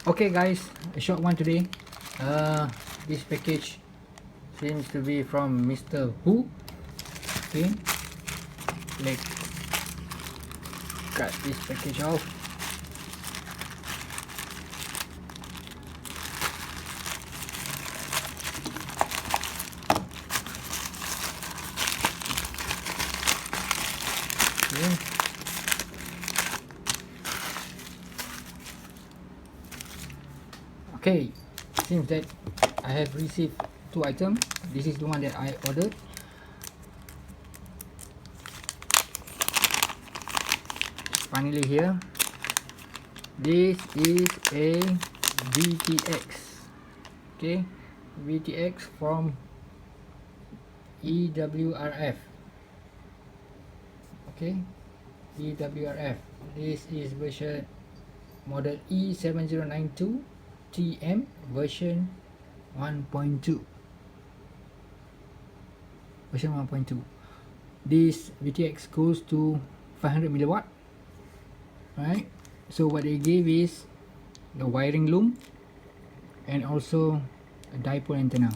Okay guys, a short one today. This package seems to be from Mr. Who. Okay, let's cut this package off. Okay, seems that I have received two items. This is the one that I ordered. Finally here. This is a VTX. Okay, VTX from EWRF. Okay, EWRF. This is version model e7092TM version 1.2. Version 1.2. This VTX goes to 500 milliwatt. Right. So what they gave is the wiring loom and also a dipole antenna.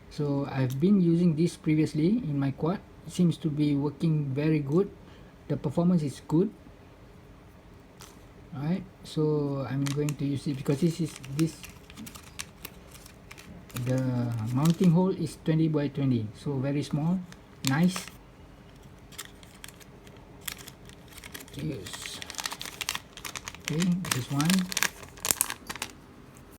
So I've been using this previously in my quad. It seems to be working very good. The performance is good. Alright, so I'm going to use it because the mounting hole is 20 by 20, so very small, nice. Yes. Okay, this one.